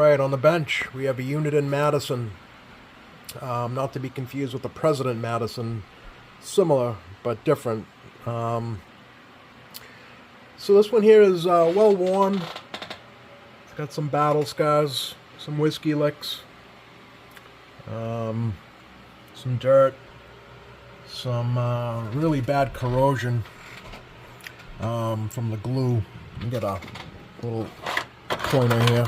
Alright, on the bench we have a Uniden Madison, not to be confused with the President Madison, similar but different. So this one here is well worn. It's got some battle scars, some whiskey licks, some dirt, some really bad corrosion from the glue. You get a little pointer here.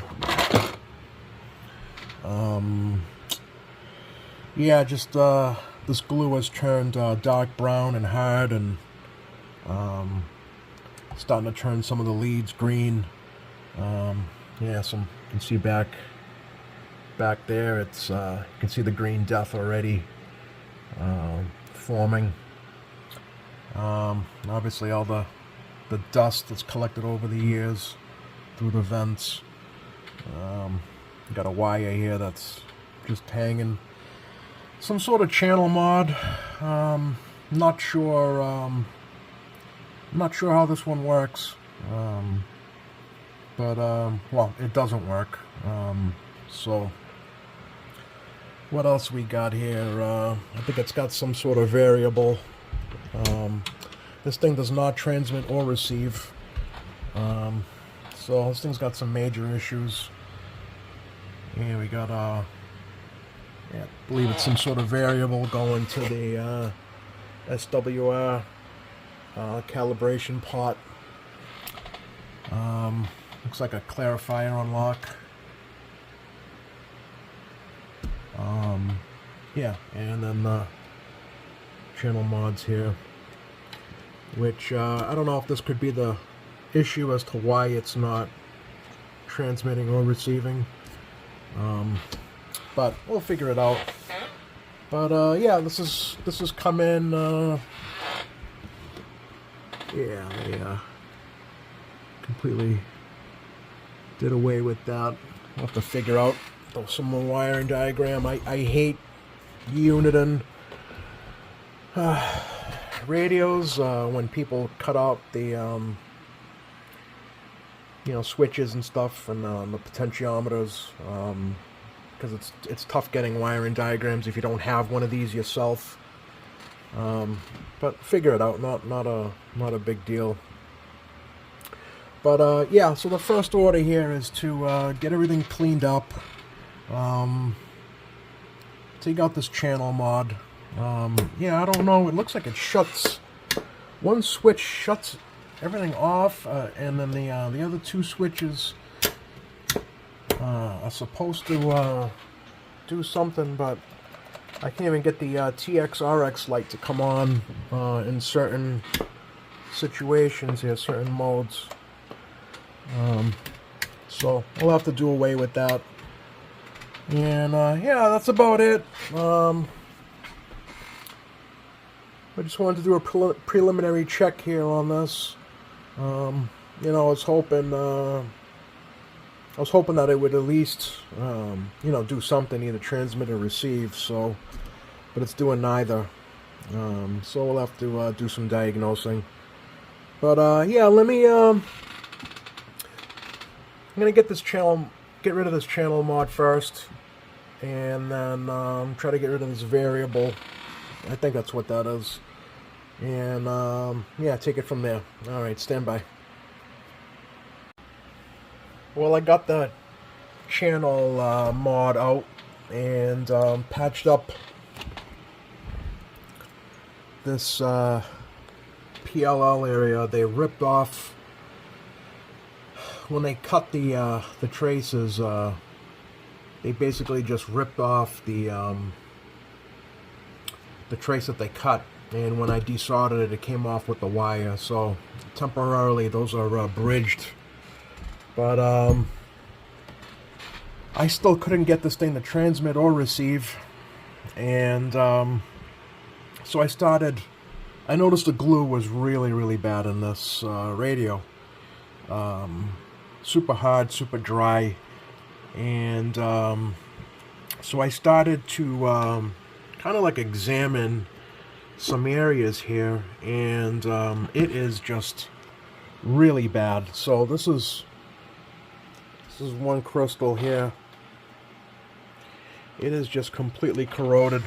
Yeah, just this glue has turned dark brown and hard, and starting to turn some of the leads green. Yeah, you can see back there. It's you can see the green death already forming. Obviously, all the dust that's collected over the years through the vents. Got a wire here that's just hanging. Some sort of channel mod. Not sure how this one works. Well, it doesn't work. So what else we got here? I think it's got some sort of variable. This thing does not transmit or receive. So this thing's got some major issues. Yeah, we got yeah, I believe it's some sort of variable going to the SWR calibration pot. Looks like a clarifier unlock. Yeah, and then the channel mods here, which I don't know if this could be the issue as to why it's not transmitting or receiving. But we'll figure it out. But yeah, this has come in. Yeah, completely did away with that. I'll have to figure out some more wiring diagram. I hate Uniden radios when people cut out the switches and stuff, and the potentiometers, because it's tough getting wiring diagrams if you don't have one of these yourself. But figure it out. Not a big deal. But yeah, so the first order here is to get everything cleaned up. Take out this channel mod. Yeah, I don't know. It looks like it shuts. One switch shuts everything off, and then the other two switches are supposed to do something, but I can't even get the TX-RX light to come on in certain situations here, certain modes. So we'll have to do away with that. And yeah, that's about it. I just wanted to do a preliminary check here on this. I was hoping that it would at least, do something, either transmit or receive. So, but it's doing neither. So we'll have to do some diagnosing. But yeah, let me. I'm gonna get rid of this channel mod first, and then try to get rid of this variable. I think that's what that is. And yeah, take it from there. Alright, stand by. Well, I got the channel mod out and patched up this PLL area. They ripped off, when they cut the traces, they basically just ripped off the trace that they cut, and when I desoldered it, it came off with the wire. So temporarily those are bridged, but I still couldn't get this thing to transmit or receive. And so I noticed the glue was really bad in this radio. Super hard, super dry. And so I started to kind of like examine some areas here, and it is just really bad. So this is one crystal here. It is just completely corroded.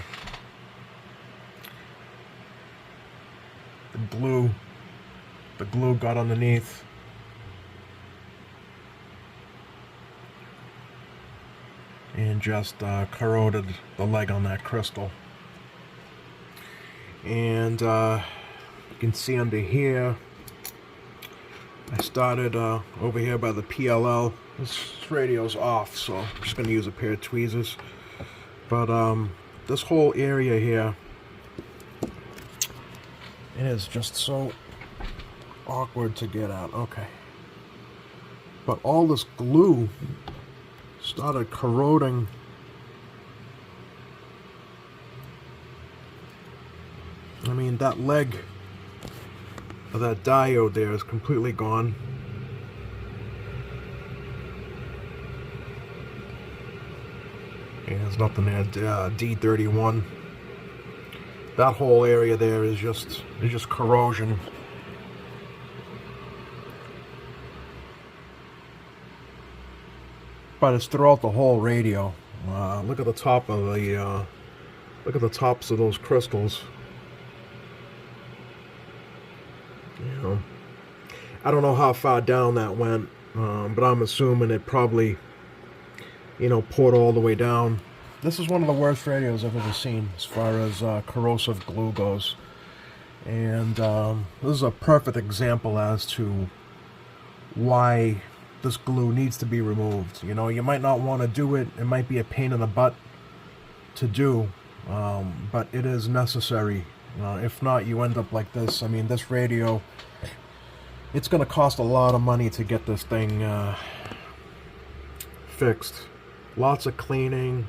The glue got underneath. And just corroded the leg on that crystal. And you can see under here, I started over here by the PLL. This radio's off, so I'm just going to use a pair of tweezers. But this whole area here, it is just so awkward to get at. Okay. But all this glue started corroding. I mean, that leg of that diode there is completely gone. Yeah, there's nothing there. D31. That whole area there is just corrosion. But it's throughout the whole radio. Look at the top of the look at the tops of those crystals. You know, I don't know how far down that went, but I'm assuming it probably, you know, poured all the way down. This is one of the worst radios I've ever seen as far as corrosive glue goes. And this is a perfect example as to why this glue needs to be removed. You know, you might not want to do it. It might be a pain in the butt to do, but it is necessary. If not, you end up like this. I mean, this radio, it's going to cost a lot of money to get this thing fixed. Lots of cleaning.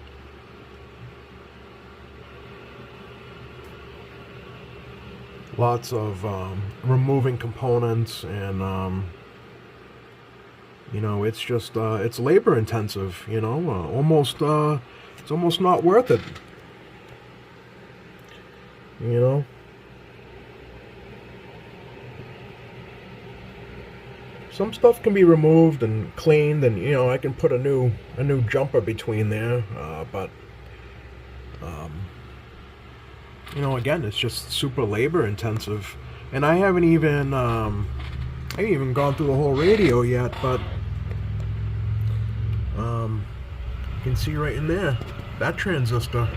Lots of removing components, and you know, it's just it's labor intensive. You know, it's almost not worth it. You know, some stuff can be removed and cleaned, and you know, I can put a new jumper between there, but you know, again, it's just super labor intensive. And I haven't even gone through the whole radio yet, but you can see right in there, that transistor,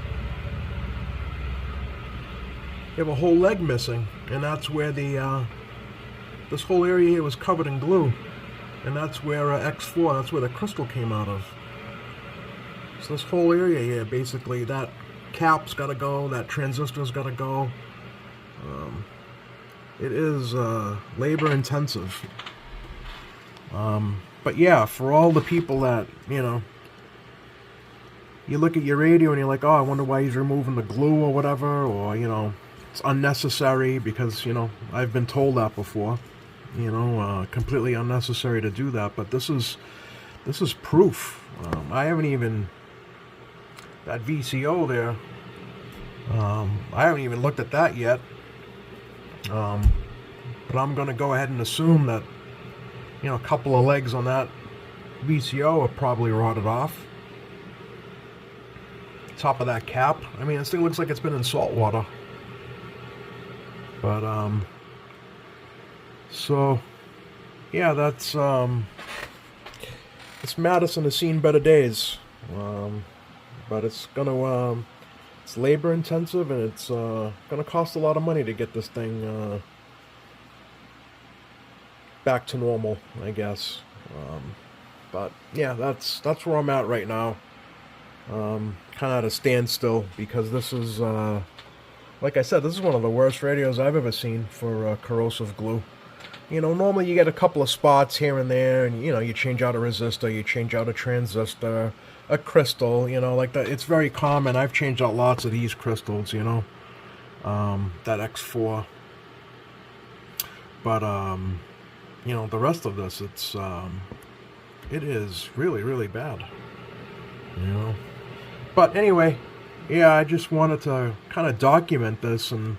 you have a whole leg missing, and that's where the this whole area here was covered in glue, and that's where X4, that's where the crystal came out of. So this whole area here, basically, that cap's got to go, that transistor's got to go. It is labor intensive. But yeah, for all the people that, you know, you look at your radio and you're like, oh, I wonder why he's removing the glue or whatever, or, you know, it's unnecessary, because, you know, I've been told that before, you know, completely unnecessary to do that. But this is proof. I haven't even, that VCO there, I haven't even looked at that yet, but I'm going to go ahead and assume that, you know, a couple of legs on that VCO are probably rotted off. Top of that cap, I mean, this thing looks like it's been in salt water. But so yeah, that's it's Madison has seen better days, but it's gonna it's labor intensive, and it's gonna cost a lot of money to get this thing back to normal, I guess. But yeah, that's where I'm at right now. Kind of at a standstill, because this is like I said, this is one of the worst radios I've ever seen for corrosive glue. You know, normally you get a couple of spots here and there, and you know, you change out a resistor, you change out a transistor, a crystal, you know, like that. It's very common. I've changed out lots of these crystals, you know, that X4. But you know, the rest of this, it's it is really, really bad, you know. But anyway, yeah, I just wanted to kind of document this and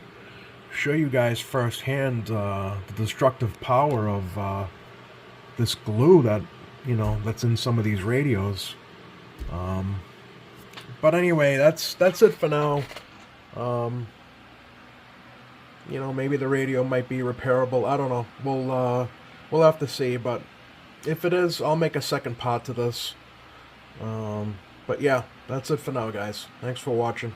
show you guys firsthand the destructive power of this glue that, you know, that's in some of these radios. But anyway, that's it for now. You know, maybe the radio might be repairable. I don't know. We'll have to see. But if it is, I'll make a second part to this. But yeah, that's it for now, guys. Thanks for watching.